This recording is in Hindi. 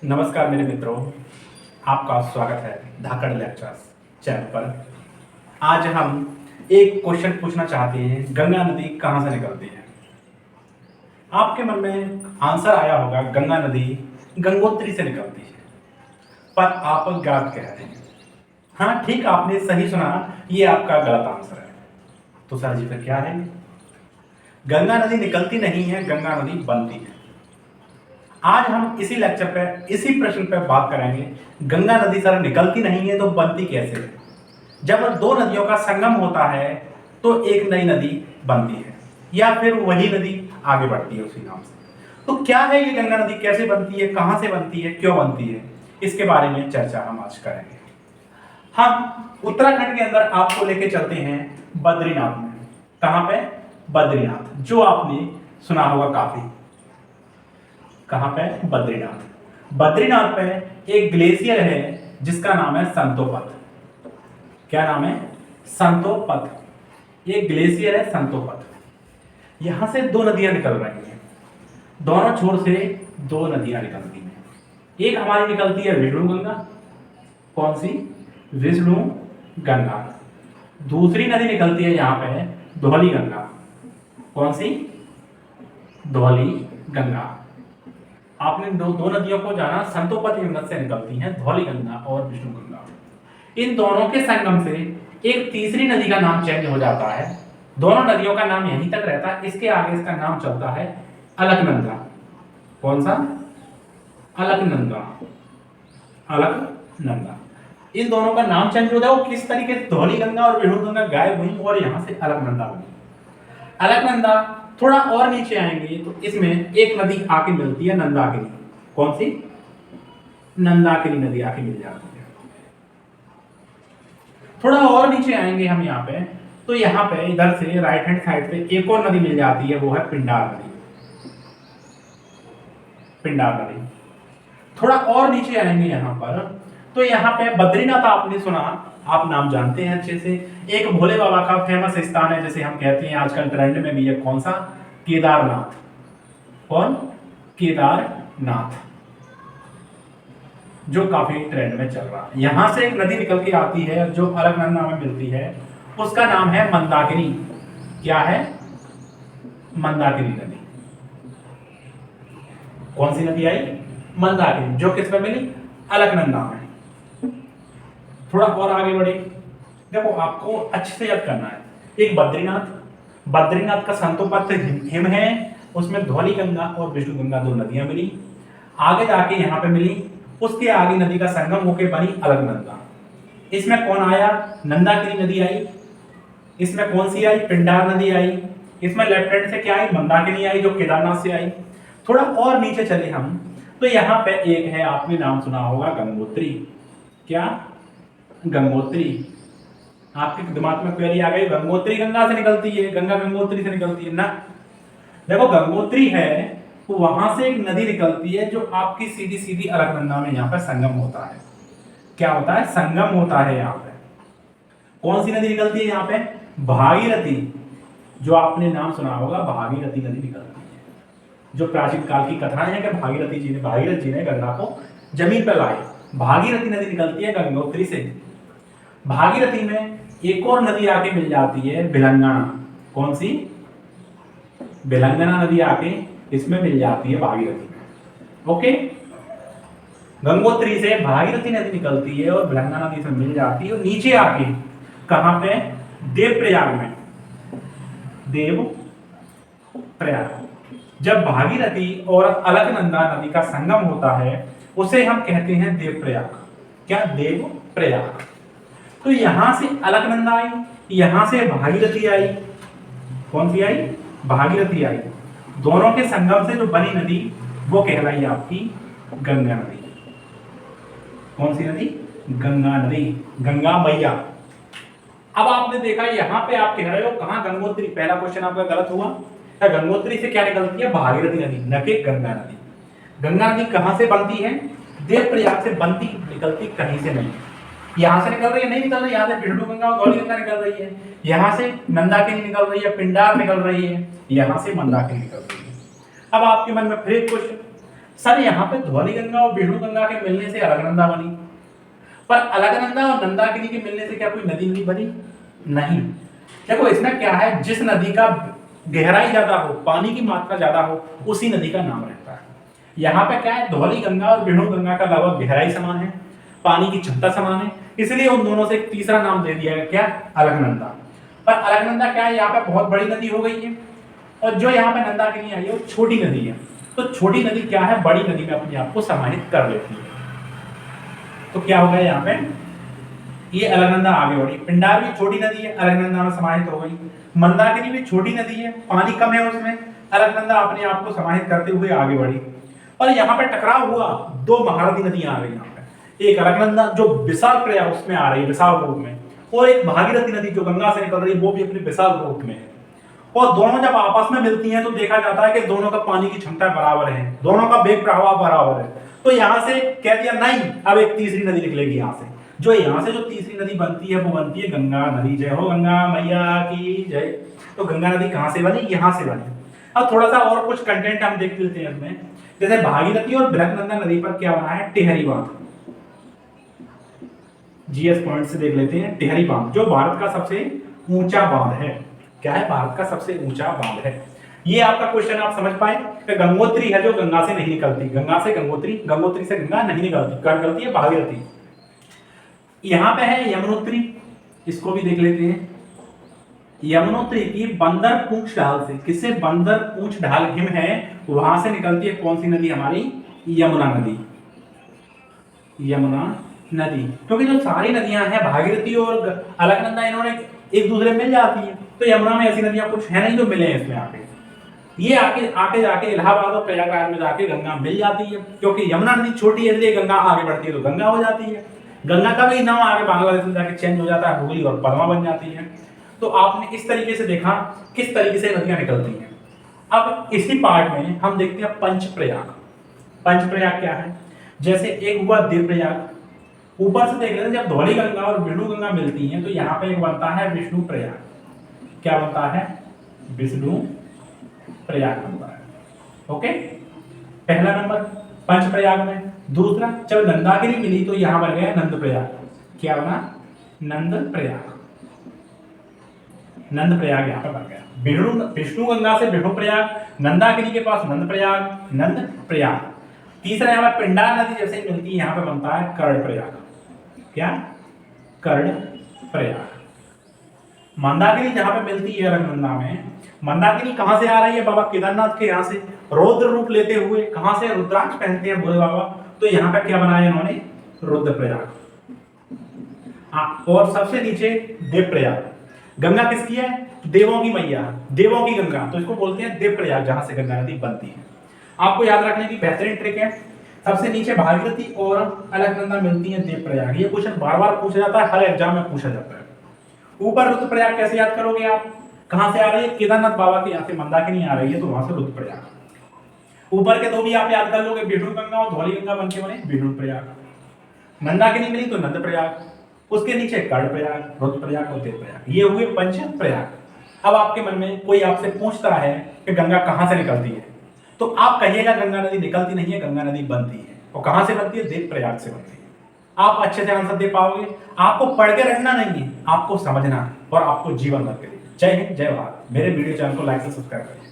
नमस्कार मेरे मित्रों, आपका स्वागत है धाकड़ लेक्चर्स चैनल पर। आज हम एक क्वेश्चन पूछना चाहते हैं, गंगा नदी कहाँ से निकलती है। आपके मन में आंसर आया होगा, गंगा नदी गंगोत्री से निकलती है, पर आप गलत कह रहे हैं। हाँ ठीक, आपने सही सुना, ये आपका गलत आंसर है। तो सर जी फिर क्या है? गंगा नदी निकलती नहीं है, गंगा नदी बनती है। आज हम इसी लेक्चर पे इसी प्रश्न पे बात करेंगे, गंगा नदी सर निकलती नहीं है तो बनती कैसे है। जब दो नदियों का संगम होता है तो एक नई नदी बनती है, या फिर वही नदी आगे बढ़ती है उसी नाम से। तो क्या है ये गंगा नदी, कैसे बनती है, कहां से बनती है, क्यों बनती है, इसके बारे में चर्चा हम आज करेंगे। हम उत्तराखंड के अंदर आपको लेके चलते हैं बद्रीनाथ में। कहां पे? बद्रीनाथ, जो आपने सुना होगा काफी। कहां पे? बद्रीनाथ। बद्रीनाथ पे एक ग्लेशियर है जिसका नाम है संतोपत। क्या नाम है? संतोपत। एक ग्लेशियर है संतोपत। यहां से दो नदियां निकल रही हैं, दोनों छोर से दो नदियां निकलती हैं। एक हमारी निकलती है विष्णु गंगा। कौन सी? विष्णु गंगा। दूसरी नदी निकलती है यहां पे धौली गंगा। कौन सी? धौली गंगा। आपने दो नदियों को जाना, संतोपत यमुना से निकलती हैं, धौली गंगा और विष्णु गंगा। इन दोनों के संगम से एक तीसरी नदी का नाम चेंज हो जाता है। दोनों नदियों का नाम यहीं तक रहता है, इसके आगे इसका नाम चलता है अलकनंदा। कौन सा? अलकनंदा। अलकनंदा। इन दोनों का नाम चेंज होता है। वो किस तरीके से? धौली गंगा और विष्णु गंगा गायब हुई और यहां से अलकनंदा बनी। अलकनंदा थोड़ा और नीचे आएंगे तो इसमें एक नदी आके मिलती है, नंदाकिनी। कौन सी? नंदाकिनी नदी आके मिल जाती है। थोड़ा और नीचे आएंगे हम यहाँ पे, तो यहाँ पे इधर से राइट हैंड साइड पे एक और नदी मिल जाती है, वो है पिंडार नदी। पिंडार नदी। थोड़ा और नीचे आएंगे यहाँ पर, तो यहाँ पे बद्रीनाथ आपने सुना, आप नाम जानते हैं अच्छे से। एक भोले बाबा का फेमस स्थान है, जैसे हम कहते हैं आजकल ट्रेंड में भी है। कौन सा? केदारनाथ। कौन? केदारनाथ, जो काफी ट्रेंड में चल रहा है। यहां से एक नदी निकल के आती है जो अलकनंदा में मिलती है, उसका नाम है मंदाकिनी। क्या है? मंदाकिनी नदी। कौन सी नदी आई? मंदाकिनी, जो किस में मिली? अलकनंदा में। थोड़ा और आगे बढ़े, देखो आपको अच्छे से याद करना है। एक बद्रीनाथ, बद्रीनाथ का संतोपत हिम है, उसमें धौली गंगा और विष्णु गंगा दो नदियां मिली। आगे जाके यहाँ पे मिली, उसके आगे नदी का संगम होके बनी अलकनंदा। इसमें कौन आया? नंदाकिनी नदी आई। इसमें कौन सी आई? पिंडार नदी आई। इसमें लेफ्ट हैंड से क्या आई? मंदाकिनी आई, जो केदारनाथ से आई। थोड़ा और नीचे चले हम, तो यहाँ पे एक है, आपने नाम सुना होगा, गंगोत्री। क्या? गंगोत्री। आपके दिमाग में क्वेरी आ गई, गंगोत्री गंगा से निकलती है, गंगा गंगोत्री से निकलती है ना? देखो गंगोत्री है, तो वहां से एक नदी निकलती है जो आपकी सीधी सीधी अलकनंदा में यहाँ पे संगम होता है। क्या होता है? संगम होता है यहाँ पे। कौन सी नदी निकलती है यहाँ पे? भागीरथी, जो आपने नाम सुना होगा, भागीरथी नदी निकलती है। जो प्राचीन काल की कथाएं हैं कि भागीरथ जी ने गंगा को जमीन पर लाए। भागीरथी नदी निकलती है गंगोत्री से। भागीरथी में एक और नदी आके मिल जाती है, भिलंगना। कौन सी? भिलंगना नदी आके इसमें मिल जाती है भागीरथी में। ओके, गंगोत्री से भागीरथी नदी निकलती है और भिलंगना नदी से मिल जाती है, और नीचे आके कहां पे? देवप्रयाग में। देवप्रयाग। जब भागीरथी और अलकनंदा नदी का संगम होता है, उसे हम कहते हैं देवप्रयाग। क्या? देवप्रयाग। तो यहां से अलकनंदा आई, यहां से भागीरथी आई। कौन सी आई? भागीरथी आई। दोनों के संगम से जो बनी नदी वो कहलाई आपकी गंगा नदी। कौन सी नदी? गंगा नदी, गंगा मैया। अब आपने देखा यहां पे आप कह रहे हो कहां? गंगोत्री। पहला क्वेश्चन आपका गलत हुआ। गंगोत्री से क्या निकलती है? भागीरथी नदी, न कि गंगा नदी। गंगा नदी कहां से बनती है? देवप्रयाग से बनती, निकलती कहीं से नहीं। यहां से निकल रही है? नहीं निकल रही। यहां से विष्णु गंगा और धौली गंगा निकल रही है। यहां से नंदाकिनी निकल रही है, पिंडार निकल रही है, यहां से मंदाकिनी निकल रही है। अब आपके मन में फिर एक क्वेश्चन, सर यहाँ पे धौली गंगा और विष्णु गंगा के मिलने से अलकनंदा बनी, पर अलकनंदा और नंदाकिनी के मिलने से क्या कोई नदी नहीं बनी? नहीं। देखो इसमें क्या है, जिस नदी का गहराई ज्यादा हो, पानी की मात्रा ज्यादा हो, उसी नदी का नाम रहता है। यहाँ पे क्या है, धौली गंगा और विष्णु गंगा का लगभग गहराई समान है, पानी की क्षमता समान है, इसलिए उन दोनों से एक तीसरा नाम दे दिया गया, क्या? अलकनंदा। पर अलकनंदा क्या है, यहाँ पे बहुत बड़ी नदी हो गई है, और जो यहाँ पे नंदाकिनी आई है वो छोटी नदी है। तो छोटी नदी क्या है, बड़ी नदी में अपने आप को समाहित कर लेती है। तो क्या हो गया यहाँ पे, ये अलकनंदा आगे बढ़ी। पिंडार भी छोटी नदी है, अलकनंदा में समाहित हो गई। मंदाकिनी भी छोटी नदी है, पानी कम है उसमें, अलकनंदा अपने आप को समाहित करते हुए आगे बढ़ी। और यहाँ पे टकराव हुआ, दो महारथी नदियां आ गई यहाँ पे, एक अलकनंदा जो विशाल प्रयाग उसमें आ रही है, विशाल रूप में, और एक भागीरथी नदी जो गंगा से निकल रही है, वो भी अपने विशाल रूप में है। और दोनों जब आपस में मिलती हैं तो देखा जाता है कि दोनों का पानी की क्षमता बराबर है, दोनों का वेग प्रवाह बराबर है। तो यहाँ से कह दिया नहीं, अब एक तीसरी नदी निकलेगी यहाँ से, जो यहाँ से जो तीसरी नदी बनती है वो बनती है गंगा नदी। जय हो गंगा मैया की जय। तो गंगा नदी कहाँ से बनी? यहाँ से बनी। अब थोड़ा सा और कुछ कंटेंट हम देख लेते हैं इसमें, जैसे भागीरथी और अलकनंदा नदी पर क्या बना है, टिहरी बांध। जीएस पॉइंट से देख लेते हैं, टिहरी बांध जो भारत का सबसे ऊंचा बांध है। क्या है? भारत का सबसे ऊंचा बांध है। ये आपका क्वेश्चन आप समझ पाए कि गंगोत्री है जो गंगा से नहीं निकलती, गंगा से गंगोत्री, गंगोत्री से गंगा नहीं निकलती, कहाँ निकलती है? भागीरथी। यहाँ पे है यमुनोत्री, इसको भी देख लेते हैं। यमुनोत्री की बंदर पूंछ ढाल से, किससे? बंदर पूंछ ढाल हिम है, वहां से निकलती है कौन सी नदी हमारी? यमुना नदी। यमुना नदी, क्योंकि जो सारी नदियां हैं भागीरथी और अलकनंदा, इन्होंने एक दूसरे में मिल जाती है, तो यमुना में ऐसी नदियां कुछ है नहीं जो मिले हैं इसमें आके। ये आके आके जाके इलाहाबाद और प्रयागराज में जाके गंगा मिल जाती है, क्योंकि यमुना नदी छोटी है इसलिए गंगा आगे बढ़ती है तो गंगा हो जाती है। गंगा का भी नाम आगे बांग्लादेश में जाके चेंज हो जाता है, हुगली और पद्मा बन जाती है। तो आपने इस तरीके से देखा किस तरीके से नदियां निकलती हैं। अब इसी पार्ट में हम देखते हैं पंचप्रयाग। पंचप्रयाग क्या है? जैसे एक हुआ देवप्रयाग, ऊपर से देख लेते हैं, जब धौली गंगा और विष्णु गंगा मिलती हैं तो यहाँ पे एक बनता है विष्णु प्रयाग। क्या बनता है? विष्णु प्रयाग बनता है। ओके, पहला नंबर पंचप्रयाग में। दूसरा, जब नंदागिरी मिली तो यहाँ बन गया नंद प्रयाग। क्या बना? नंद प्रयाग। नंद प्रयाग यहाँ पे बन गया। विष्णु गंगा से विष्णु प्रयाग, नंदागिरी के पास नंद प्रयाग, नंद प्रयाग। तीसरा यहाँ पे पिंडार नदी जैसे ही मिलती है यहाँ पे बनता है कर्ण प्रयाग। क्या? कर्ण प्रयाग। मंदाकिनी जहां पे मिलती है अलकनंदा में, मंदाकिनी कहां से आ रही है? बाबा केदारनाथ के यहाँ से रौद्र रूप लेते हुए, कहां से? रुद्राक्ष पहनते हैं भोले बाबा, तो यहाँ पे क्या बनाया इन्होंने? रुद्रप्रयाग। और सबसे नीचे देवप्रयाग। गंगा किसकी है? देवों की मैया, देवों की गंगा, तो इसको बोलते हैं देवप्रयाग, जहां से गंगा नदी बनती है। आपको याद रखने की बेहतरीन ट्रिक है, सबसे नीचे भागीरथी और अलकनंदा मिलती है देवप्रयाग। ये क्वेश्चन बार बार पूछा जाता है, हर एग्जाम में पूछा जाता है। ऊपर रुद्रप्रयाग कैसे याद करोगे आप? कहां से आ रही है? केदारनाथ बाबा के यहाँ से मंदाकिनी आ रही है, तो वहां से रुद्रप्रयाग। ऊपर के दो भी आप याद कर लोगे, विष्णु गंगा और धौली गंगा बनके बने विष्णु प्रयाग। मंदाकिनी मिली तो नंद प्रयाग, उसके नीचे कर्ण प्रयाग, रुद्रप्रयाग और देवप्रयाग। ये हुए पंच प्रयाग। अब आपके मन में कोई आपसे पूछता है कि गंगा कहां से निकलती है, तो आप कहिएगा गंगा नदी निकलती नहीं है, गंगा नदी बनती है। और कहां से बनती है? देवप्रयाग से बनती है। आप अच्छे से आंसर दे पाओगे। आपको पढ़ के रखना नहीं है, आपको समझना और आपको जीवन भर के लिए। जय हिंद, जय भारत। मेरे वीडियो चैनल को लाइक से सब्सक्राइब करें।